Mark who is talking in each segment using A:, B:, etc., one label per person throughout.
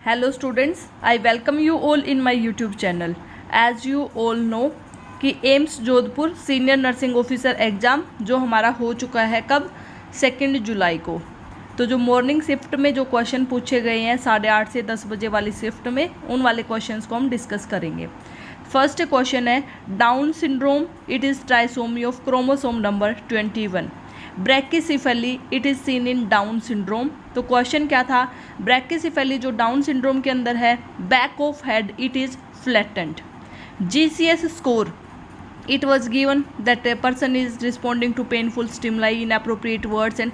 A: Hello students, I welcome you all in my YouTube channel. As you all know कि AIIMS Jodhpur senior nursing officer exam जो हमारा हो चुका है कब 2 जुलाई को। तो जो मॉर्निंग शिफ्ट में जो क्वेश्चन पूछे गए हैं 8:30 से 10 बजे वाली शिफ्ट में, उन वाले क्वेश्चंस को हम डिस्कस करेंगे। फर्स्ट क्वेश्चन है down syndrome, it is trisomy of chromosome number 21। Brachycephaly it is seen in down syndrome. तो क्वेश्चन क्या था, ब्रैकिसिफेली जो डाउन सिंड्रोम के अंदर है, back of head it is flattened. GCS score, it was given that a person is responding to painful stimuli, inappropriate words and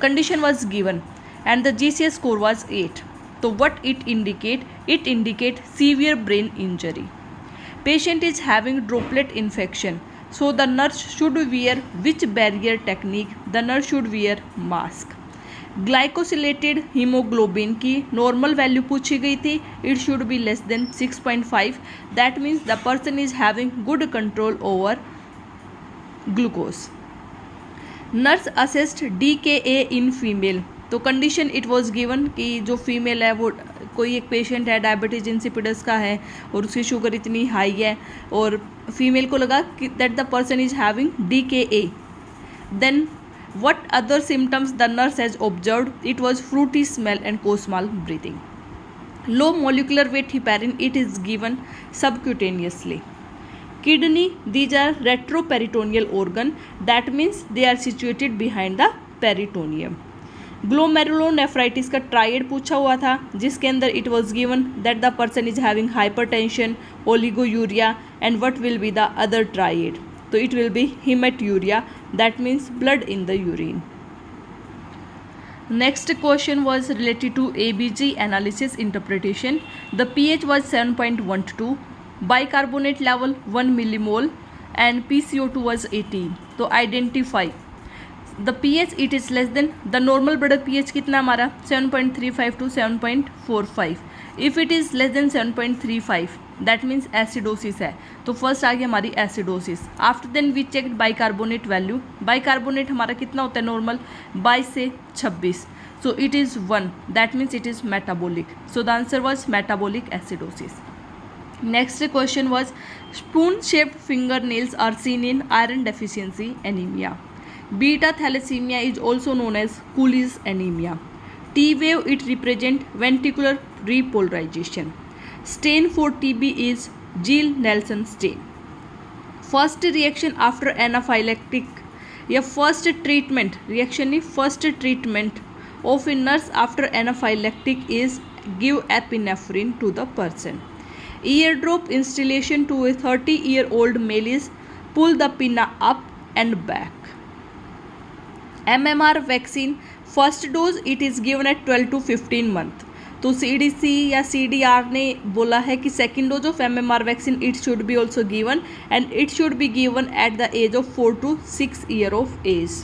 A: condition was given and the GCS score was 8. So what it indicate? It indicate severe brain injury. Patient is having droplet infection, so the nurse should wear which barrier technique? The nurse should wear mask. Glycosylated haemoglobin की normal value पूछी गई थी, it should be less than 6.5। That means the person is having good control over glucose. Nurse assessed DKA in female. तो condition it was given कि जो female है वो कोई एक पेशेंट है, डायबिटीज इंसिपिडस का है और उसकी शुगर इतनी हाई है और फीमेल को लगा कि that the person is having DKA। Then what other symptoms the nurse has observed? It was fruity smell and co-small breathing. Low molecular weight heparin, it is given subcutaneously. Kidney, these are retroperitoneal organ, that means they are situated behind the peritoneum. Glomerulonephritis का tried पूछा हुआ था, जिसके अंदर it was given that the person is having hypertension, oliguria and what will be the other triad? तो it will be hematuria, that means blood in the urine. Next question was related to ABG analysis interpretation. The pH was 7.12, bicarbonate level 1 millimole and PCO2 was 18. तो identify the pH, it is less than the normal blood pH कितना हमारा 7.35 to 7.45. If it is less than 7.35 that means acidosis है। तो first आ गई हमारी एसिडोसिस। After then we check bicarbonate value. Bicarbonate हमारा कितना होता है नॉर्मल 22 से 26, so it is 1, that means it is metabolic. So the answer was metabolic acidosis. Next question was spoon shaped finger nails are seen in iron deficiency anaemia. Beta thalassemia is also known as Cooley's anaemia. T wave it represent ventricular repolarization. Stain for TB is Gill-Nelson stain. First reaction after anaphylactic या first treatment reaction नहीं first treatment of a nurse after anaphylactic is give epinephrine to the person. Eardrop instillation to a 30-year-old male is pull the pinna up and back. MMR vaccine first dose it is given at 12 to 15 month. तो CDC या CDR ने बोला है कि second dose of MMR vaccine it should be also given and it should be given at the age of 4 to 6 year of age.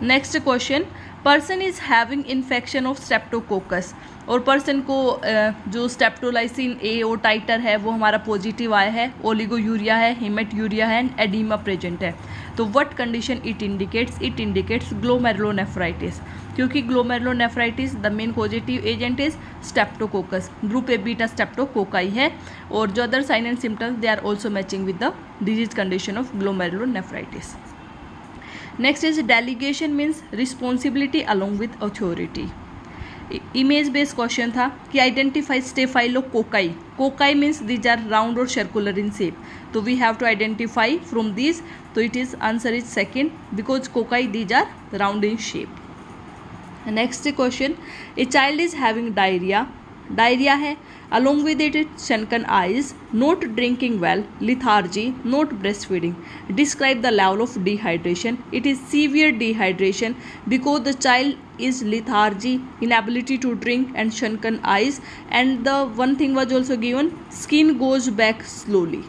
A: Next question, person is having infection of streptococcus और person को जो streptolysin A और टाइटर है वो हमारा positive आया है, oliguria है, हेमेट्यूरिया है एंड एडीमा प्रेजेंट है। तो what condition it indicates? It indicates glomerulonephritis, क्योंकि glomerulonephritis the main positive agent is streptococcus, group A beta streptococci है और जो other sign and symptoms they are also matching with the disease condition of glomerulonephritis. Next is delegation means responsibility along with authority. Image based question था कि identify staphylococci. Cocci means these are round और circular in shape, तो we have to identify from this. तो it is answer is second because cocci these are round in shape. Next question, a child is having diarrhoea, diarrhoea है, along with it sunken eyes, not drinking well, lethargy, not breastfeeding. Describe the level of dehydration. It is severe dehydration because the child is lethargy, inability to drink and sunken eyes, and the one thing was also given, skin goes back slowly,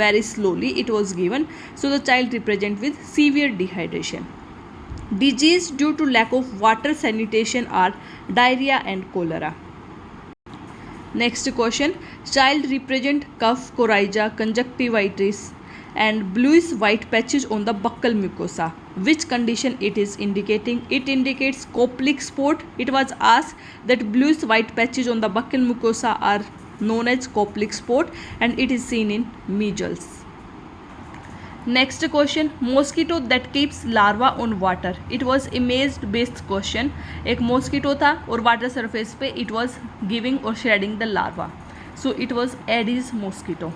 A: very slowly it was given. So the child represent with severe dehydration. Disease due to lack of water sanitation are diarrhea and cholera. Next question, child represent cough, coryza, conjunctivitis and bluish white patches on the buccal mucosa. Which condition it is indicating? It indicates Koplik spot. It was asked that bluish white patches on the buccal mucosa are known as Koplik spot and it is seen in measles. Next question, mosquito that keeps larva on water. It was image based question. एक mosquito था और water surface पे it was giving or shedding the larva. So it was Aedes mosquito.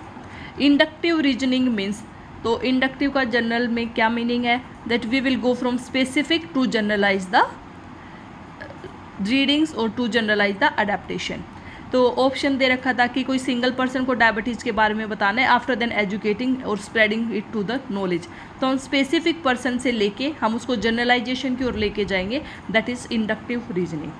A: Inductive reasoning means, तो inductive का general में क्या meaning है? That we will go from specific to generalize the readings or to generalize the adaptation. तो option दे रखा था कि कोई सिंगल पर्सन को डायबिटीज़ के बारे में बताना है आफ्टर देन एजुकेटिंग और spreading it to the knowledge. तो हम स्पेसिफिक पर्सन से लेके हम उसको जनरलाइजेशन की ओर लेके जाएंगे. That is inductive reasoning.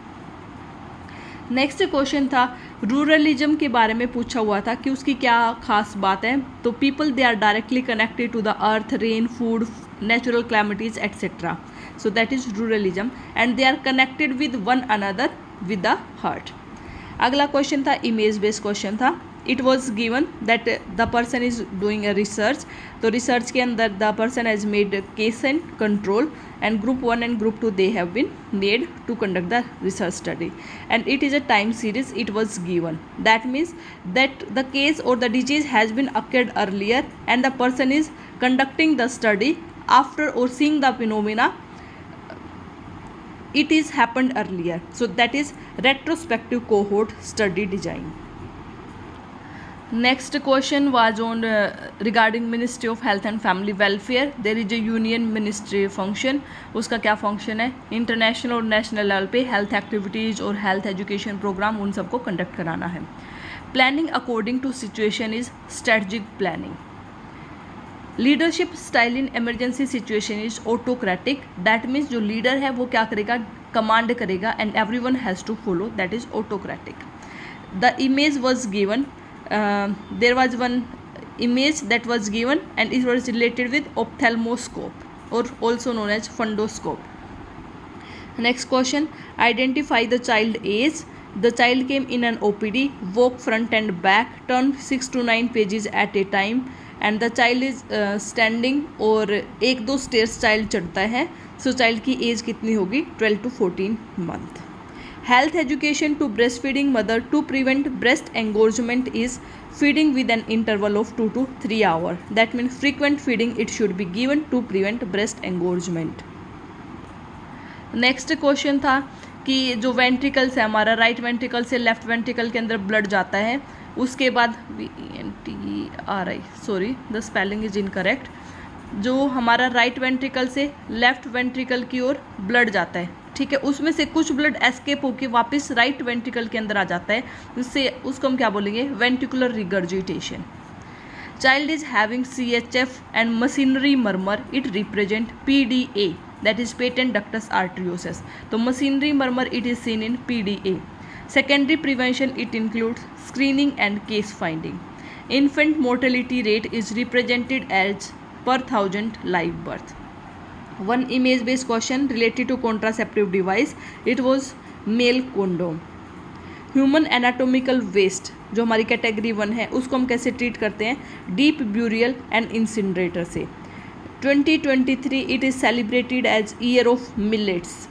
A: Next question था रूरलिज्म के बारे में पूछा हुआ था कि उसकी क्या खास बात है. तो people they are directly connected to the earth, rain, food, natural calamities etcetera. So that is ruralism and they are connected with one another with the heart. अगला क्वेश्चन था इमेज बेस्ड क्वेश्चन था. It was given that the person is doing a research. तो research के अंदर the person has made case and control and group 1 and group 2 they have been made to conduct the research study and it is a time series. It was given that means that the case और the disease has been occurred earlier and the person is conducting the study after और seeing the phenomena it is happened earlier. So that is retrospective cohort study design. Next question was on regarding Ministry of Health and Family Welfare. There is a union ministry function. उसका क्या function है? International और national level पे health activities और health education programme उन सबको conduct कराना है. Planning according to situation is strategic planning. Leadership style in emergency situation is autocratic. That means जो लीडर है वो क्या करेगा? कमांड करेगा and everyone has to follow. That is autocratic. The image was given. There was one image that was given and it was related with ophthalmoscope और also known as fundoscope. Next question, identify the child age. The child came in an OPD, walk front and back, turn 6 to 9 pages at a time and the child is standing और 1-2 stairs child चढ़ता है. So child की age कितनी होगी? 12 to 14 month. Health education to breastfeeding mother to prevent breast engorgement is feeding with an interval of 2 to 3 hours. That means frequent feeding it should be given to prevent breast engorgement. Next question था कि जो ventricles है हमारा, right ventricle से left ventricle के अंदर blood जाता है, उसके बाद sorry the spelling is incorrect. जो हमारा राइट वेंट्रिकल से लेफ्ट वेंट्रिकल की ओर ब्लड जाता है, ठीक है, उसमें से कुछ ब्लड एस्केप होकर वापस राइट वेंट्रिकल के अंदर आ जाता है, उससे उसको हम क्या बोलेंगे? Ventricular regurgitation. Child is having CHF and machinery murmur. It represent PDA, that is patent ductus arteriosus. So machinery murmur it is seen in PDA. Secondary prevention it includes screening and case finding. Infant mortality rate is represented as per 1000 live birth. One image based question related to contraceptive device. It was male condom. Human anatomical waste जो हमारी category 1 है उसको हम कैसे treat करते हैं? Deep burial and incinerator से. 2023 it is celebrated as year of millets.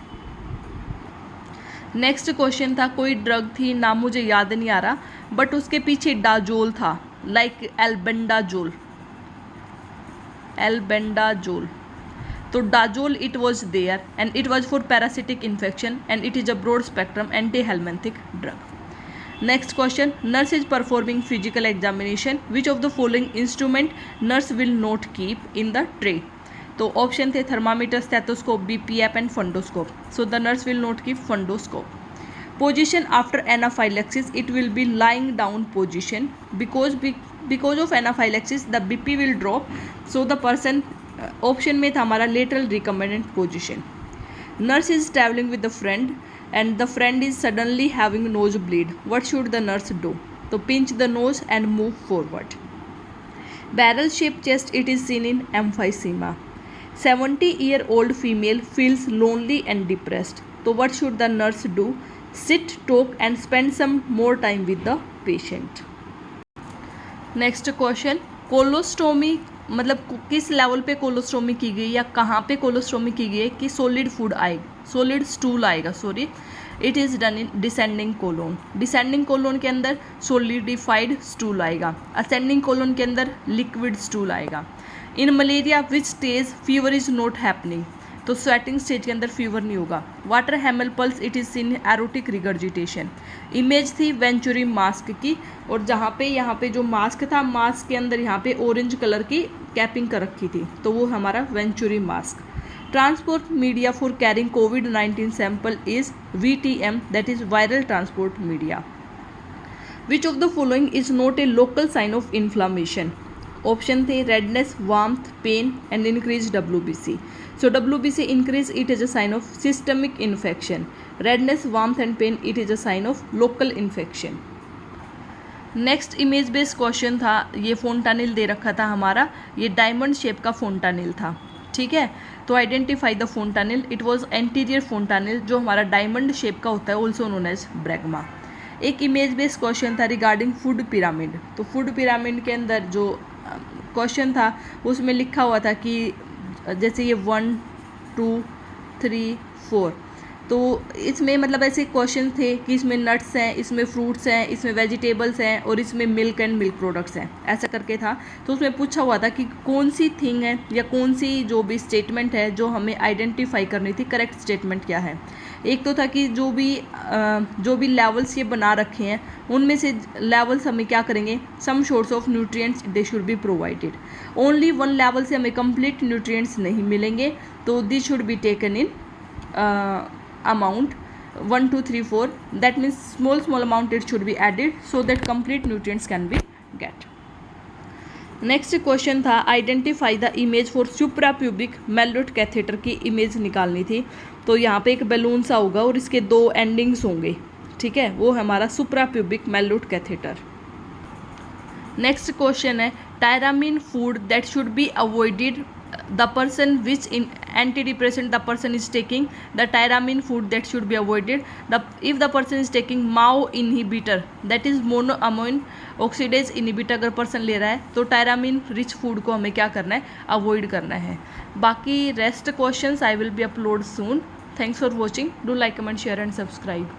A: Next question था, कोई ड्रग थी, नाम मुझे याद नहीं आ रहा, बट उसके पीछे डाजोल था, लाइक एल्बेंडाजोल. तो dazole it was there and it was for parasitic infection and it is a broad spectrum anti helminthic drug. Next question, nurse is performing physical examination. Which of the following instrument nurse will not keep in the tray? तो option थे thermometer, stethoscope, BPF and fundoscope. So the nurse will not keep fundoscope. Position after anaphylaxis, it will be lying down position because of anaphylaxis the BP will drop. So the person option में था हमारा lateral recumbent position. Nurse is travelling with the friend and the friend is suddenly having nose bleed. What should the nurse do? तो pinch the nose and move forward. Barrel shape chest it is seen in emphysema. 70-year-old female feels lonely and depressed. तो what should the nurse do? Sit, talk and spend some more time with the patient. Next question, colostomy मतलब किस level पे colostomy की गई या कहाँ पे colostomy की गई है कि सॉलिड फूड आएगा, सॉलिड स्टूल आएगा, sorry, it is done in descending colon. Descending colon के अंदर सोलिडिफाइड स्टूल आएगा, असेंडिंग कोलोन के अंदर लिक्विड स्टूल आएगा। In malaria which stage fever is not happening, तो स्वेटिंग स्टेज के अंदर फीवर नहीं होगा। Water hammer pulse it is in aortic regurgitation. Image थी वेंचुरी मास्क की, और जहाँ पे यहाँ पे जो मास्क था, मास्क के अंदर यहाँ पे ऑरेंज कलर की कैपिंग कर रखी थी, तो वो हमारा venturi mask. Transport media for carrying कोविड-19 sample is VTM, that is viral transport media. Which of the following is not a local sign of inflammation? Option थे redness, warmth, pain and increase WBC. So WBC increase, it is a sign of systemic infection. Redness, warmth and pain, it is a sign of local infection. Next image based question था, ये फोंटानिल दे रखा था हमारा, ये diamond shape का फोंटानिल था, ठीक है। तो identify the fontanelle, it was anterior fontanelle जो हमारा डायमंड शेप का होता है, ऑल्सो नोन एज ब्रैग्मा। एक इमेज बेस्ड क्वेश्चन था रिगार्डिंग फूड पिरामिड। तो फूड पिरामिड के अंदर जो क्वेश्चन था उसमें लिखा हुआ था कि जैसे ये 1 2 3 4, तो इसमें मतलब ऐसे क्वेश्चन थे कि इसमें नट्स हैं, इसमें फ्रूट्स हैं, इसमें वेजिटेबल्स हैं और इसमें मिल्क एंड मिल्क प्रोडक्ट्स हैं, ऐसा करके था। तो उसमें पूछा हुआ था कि कौन सी थिंग है या कौन सी जो भी स्टेटमेंट है जो हमें आइडेंटिफाई करनी थी, करेक्ट स्टेटमेंट क्या है। एक तो था कि जो भी लेवल्स ये बना रखे हैं उनमें से लेवल्स हमें क्या करेंगे, some source of nutrients they should be provided. Only one level से हमें कंप्लीट न्यूट्रिएंट्स नहीं मिलेंगे, तो this should be taken in amount 1 2 3 4, that means small amount it should be added so that complete nutrients can be get. Next question था identify the image for suprapubic malecot catheter की image निकालनी थी। तो यहाँ पे एक balloon सा होगा और इसके 2 एंडिंग्स होंगे, ठीक है, वो हमारा suprapubic malecot catheter. Next question है tyramine food that should be avoided the person which in antidepressant the person is taking, the tyramine food that should be avoided, if the person is taking MAO inhibitor, that is monoamine oxidase inhibitor अगर person ले रहा है तो tyramine rich food को हमें क्या करना है, अवॉइड करना है। बाकी rest questions I will be upload soon. Thanks for watching, do like comment share and subscribe.